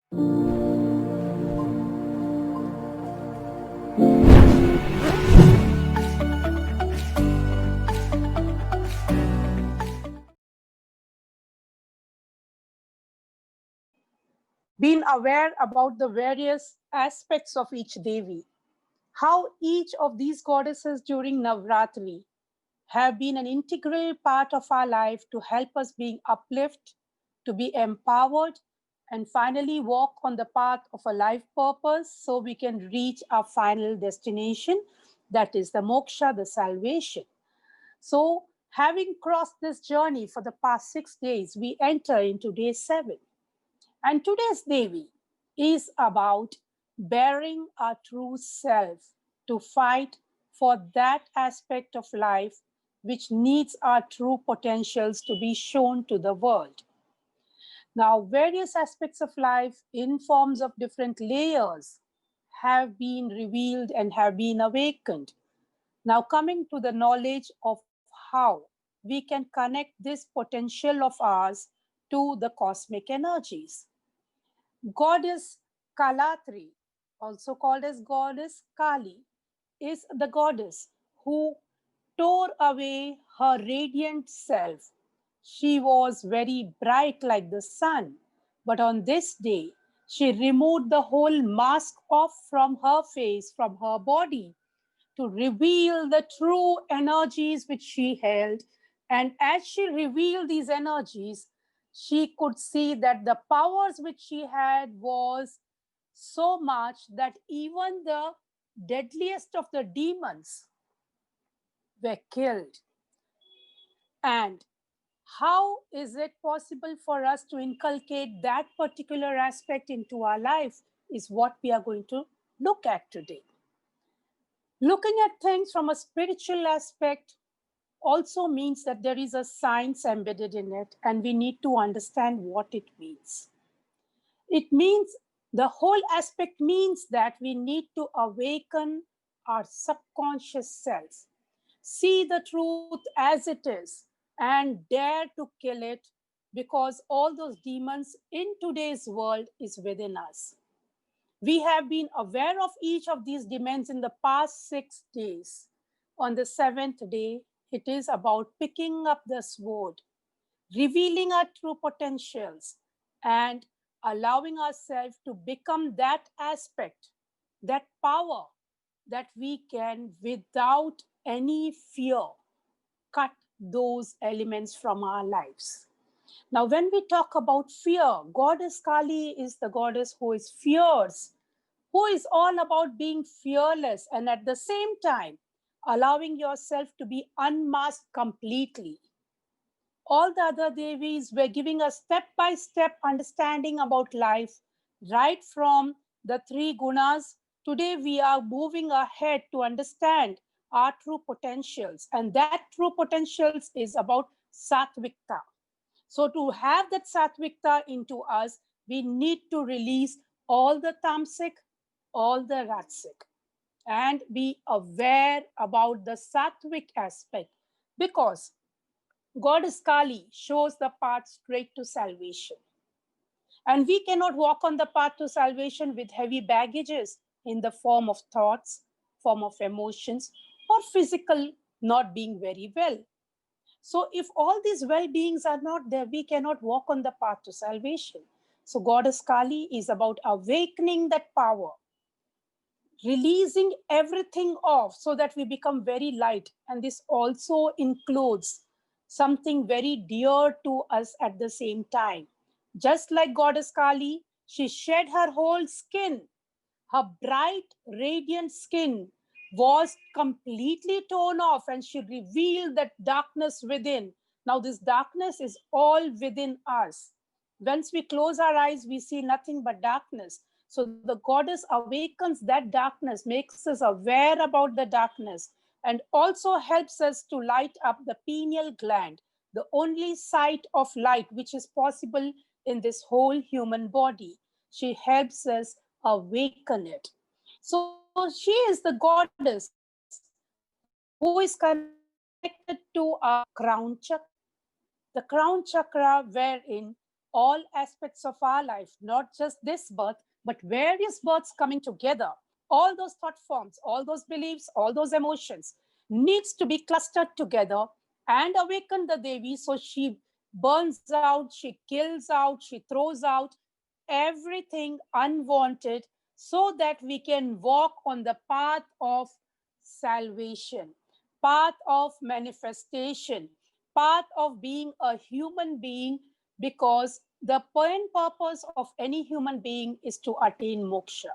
Being aware about the various aspects of each Devi, how each of these goddesses during Navratri have been an integral part of our life to help us being uplift, to be empowered, and finally walk on the path of a life purpose so we can reach our final destination, that is the moksha, the salvation. So, having crossed this journey for the past 6 days, we enter into day 7. And today's Devi is about bearing our true self to fight for that aspect of life which needs our true potentials to be shown to the world. Now, various aspects of life in forms of different layers have been revealed and have been awakened. Now, coming to the knowledge of how we can connect this potential of ours to the cosmic energies. Goddess Kalatri, also called as Goddess Kali, is the goddess who tore away her radiant self. She was very bright like the sun, but on this day, she removed the whole mask off from her face, from her body, to reveal the true energies which she held. And as she revealed these energies, she could see that the powers which she had was so much that even the deadliest of the demons were killed. And how is it possible for us to inculcate that particular aspect into our life is what we are going to look at today. Looking at things from a spiritual aspect also means that there is a science embedded in it, and we need to understand what it means. It means the whole aspect means that we need to awaken our subconscious self, see the truth as it is, and dare to kill it because all those demons in today's world is within us. We have been aware of each of these demons in the past 6 days. On the seventh day, it is about picking up the sword, revealing our true potentials, and allowing ourselves to become that aspect, that power that we can, without any fear, cut those elements from our lives. Now, when we talk about fear, Goddess Kali is the goddess who is fierce, who is all about being fearless and at the same time allowing yourself to be unmasked completely. All the other Devis were giving us step by step understanding about life, right from the three gunas. Today, we are moving ahead to understand our true potentials, and that true potentials is about Satvikta. So, to have that Satvikta into us, we need to release all the Tamasic, all the Rajasic, and be aware about the Sattvic aspect because Goddess Kali shows the path straight to salvation. And we cannot walk on the path to salvation with heavy baggages in the form of thoughts, form of emotions, or physical not being very well. So, if all these well beings are not there, we cannot walk on the path to salvation. So, Goddess Kali is about awakening that power, releasing everything off so that we become very light. And this also includes something very dear to us at the same time. Just like Goddess Kali, she shed her whole skin. Her bright, radiant skin was completely torn off and she revealed that darkness within. Now, this darkness is all within us. Once we close our eyes, we see nothing but darkness. So the goddess awakens that darkness, makes us aware about the darkness, and also helps us to light up the pineal gland, the only site of light which is possible in this whole human body. She helps us awaken it. So she is the goddess who is connected to our crown chakra. The crown chakra wherein all aspects of our life, not just this birth, but various births coming together. All those thought forms, all those beliefs, all those emotions needs to be clustered together and awaken the Devi so she burns out, she kills out, she throws out everything unwanted so that we can walk on the path of salvation, path of manifestation, path of being a human being, because the point purpose of any human being is to attain moksha,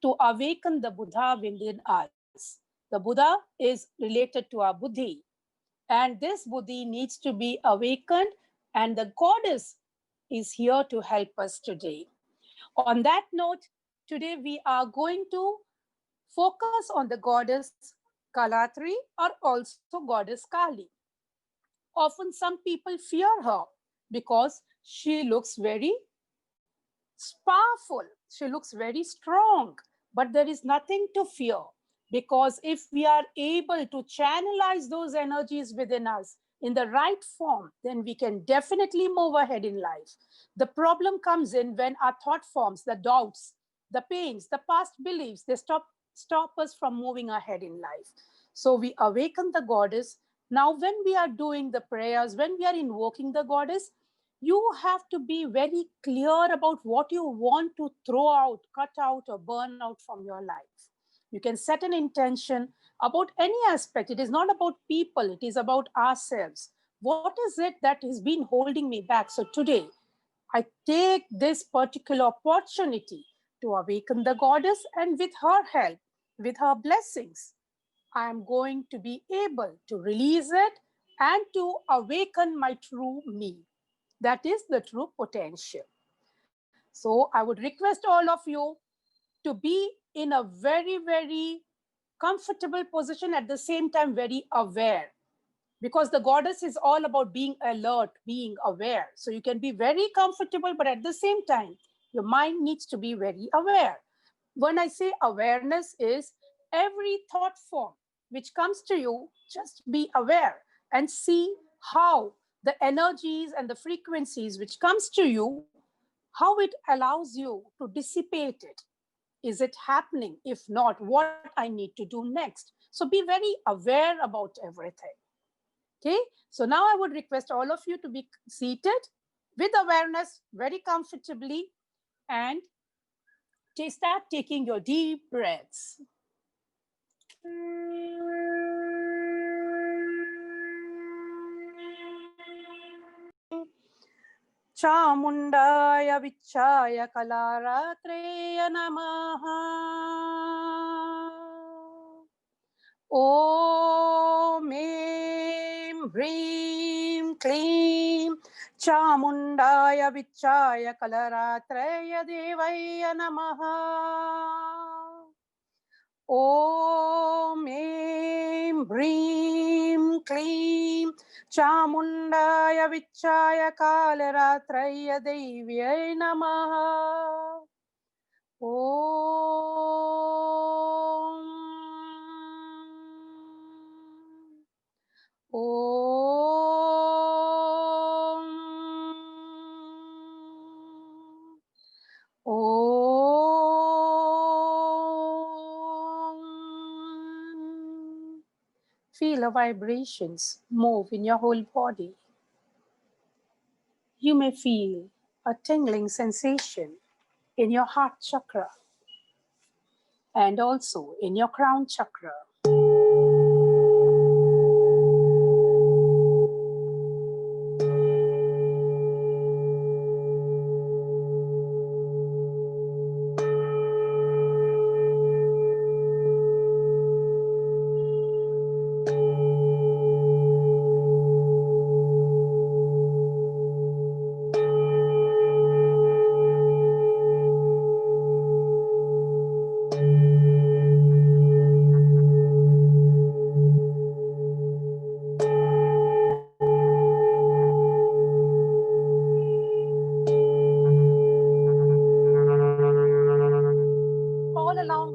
to awaken the Buddha within us. The Buddha is related to our buddhi, and this buddhi needs to be awakened, and the goddess is here to help us today. On that note, today we are going to focus on the goddess Kalatri, or also goddess Kali. Often some people fear her because she looks very powerful, she looks very strong, but there is nothing to fear, because if we are able to channelize those energies within us in the right form, then we can definitely move ahead in life. The problem comes in when our thought forms, the doubts, the pains, the past beliefs, they stop us from moving ahead in life. So we awaken the goddess. Now when we are doing the prayers, when we are invoking the goddess, you have to be very clear about what you want to throw out, cut out, or burn out from your life. You can set an intention about any aspect. It is not about people, it is about ourselves. What is it that has been holding me back? So today, I take this particular opportunity to awaken the goddess, and with her help, with her blessings, I am going to be able to release it and to awaken my true me. That is the true potential. So I would request all of you to be in a very, very comfortable position, at the same time very aware, because the goddess is all about being alert, being aware. So you can be very comfortable, but at the same time, your mind needs to be very aware. When I say awareness, is every thought form which comes to you, just be aware and see how the energies and the frequencies which comes to you, how it allows you to dissipate it. Is it happening? If not, what I need to do next? So be very aware about everything. Okay, so now I would request all of you to be seated with awareness very comfortably, and start taking your deep breaths. Chamundaya Vichaya Kalaratraya Namaha. Om Em Hrim Klim Chamundaya Vichaya Kalaratraya Devaya Namaha. Om Em Hrim Klim Chamundaya Vichaya Kalaratraya Devaya Namaha. Feel the vibrations move in your whole body. You may feel a tingling sensation in your heart chakra and also in your crown chakra.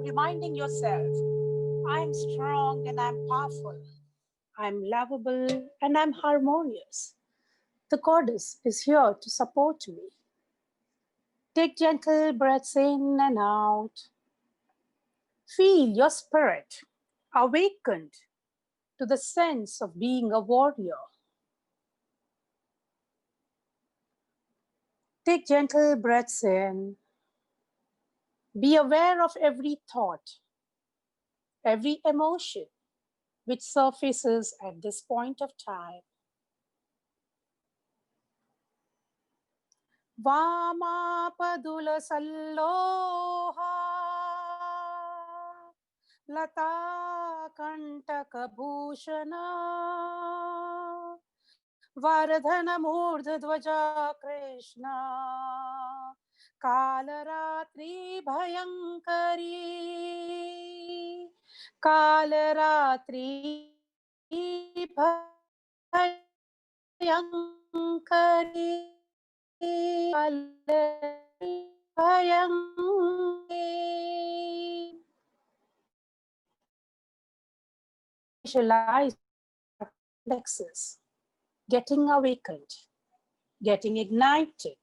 Reminding yourself, I'm strong and I'm powerful. I'm lovable and I'm harmonious. The goddess is here to support me. Take gentle breaths in and out. Feel your spirit awakened to the sense of being a warrior. Take gentle breaths in. Be aware of every thought, every emotion which surfaces at this point of time. Vamapadula salloha lata kantaka bhushana vardhana murdha dvaja krishna kalaratri bhayankari kalaratri bhayankari visualize plexus getting awakened, getting ignited.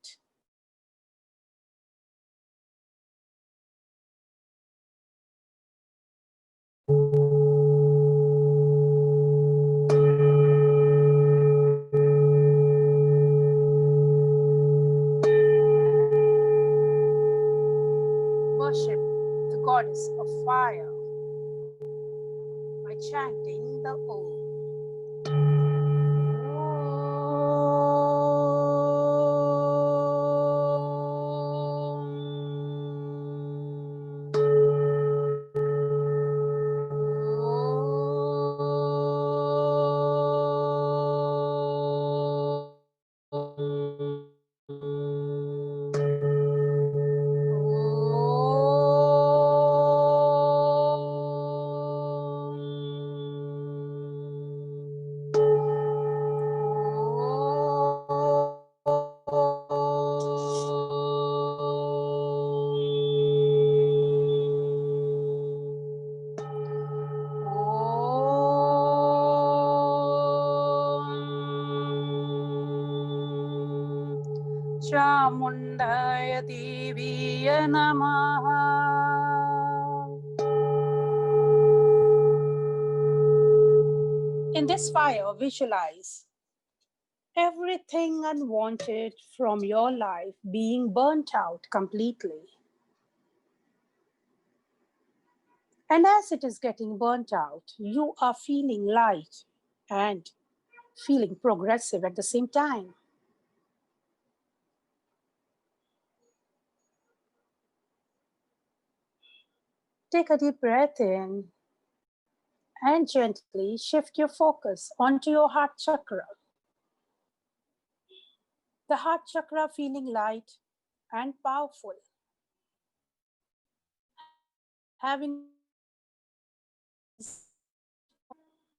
Worship the goddess of fire by chanting the Om. Chamundaya Deviya Namaha. In this fire, visualize everything unwanted from your life being burnt out completely. And as it is getting burnt out, you are feeling light and feeling progressive at the same time. Take a deep breath in and gently shift your focus onto your heart chakra. The heart chakra feeling light and powerful, having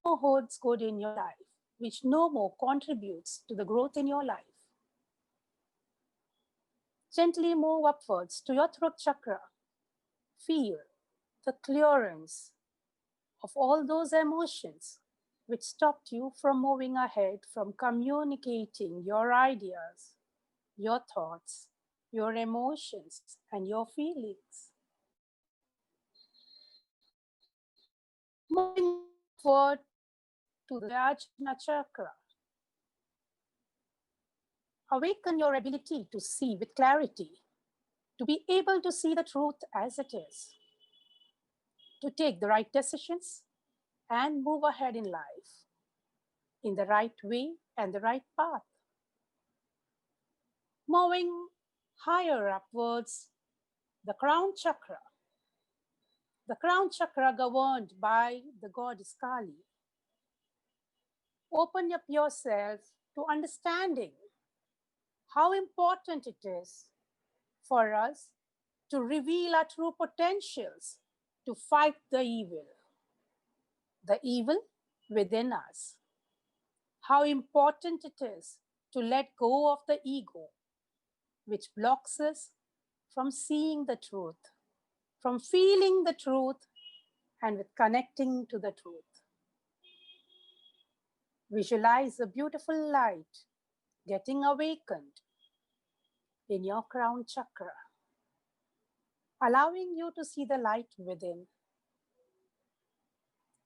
no holds good in your life, which no more contributes to the growth in your life. Gently move upwards to your throat chakra. Feel the clearance of all those emotions which stopped you from moving ahead, from communicating your ideas, your thoughts, your emotions, and your feelings. Moving forward to the Ajna chakra. Awaken your ability to see with clarity, to be able to see the truth as it is, to take the right decisions and move ahead in life in the right way and the right path. Moving higher upwards, the crown chakra. The crown chakra governed by the goddess Kali. Open up yourself to understanding how important it is for us to reveal our true potentials, to fight the evil within us. How important it is to let go of the ego, which blocks us from seeing the truth, from feeling the truth, and with connecting to the truth. Visualize a beautiful light getting awakened in your crown chakra, allowing you to see the light within.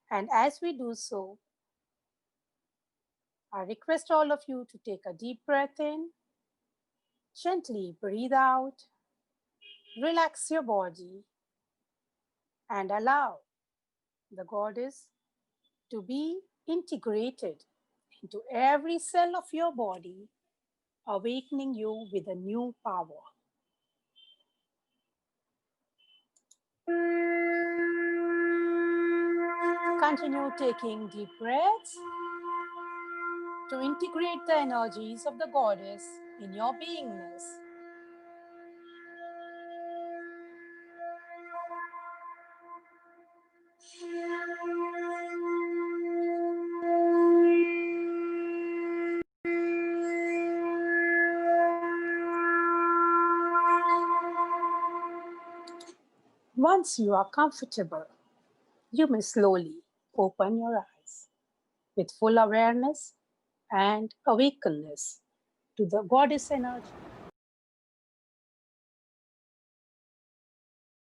And as we do so, I request all of you to take a deep breath in, gently breathe out, relax your body, and allow the goddess to be integrated into every cell of your body, awakening you with a new power. Continue taking deep breaths to integrate the energies of the goddess in your beingness. Once you are comfortable, you may slowly open your eyes with full awareness and awakenness to the goddess energy.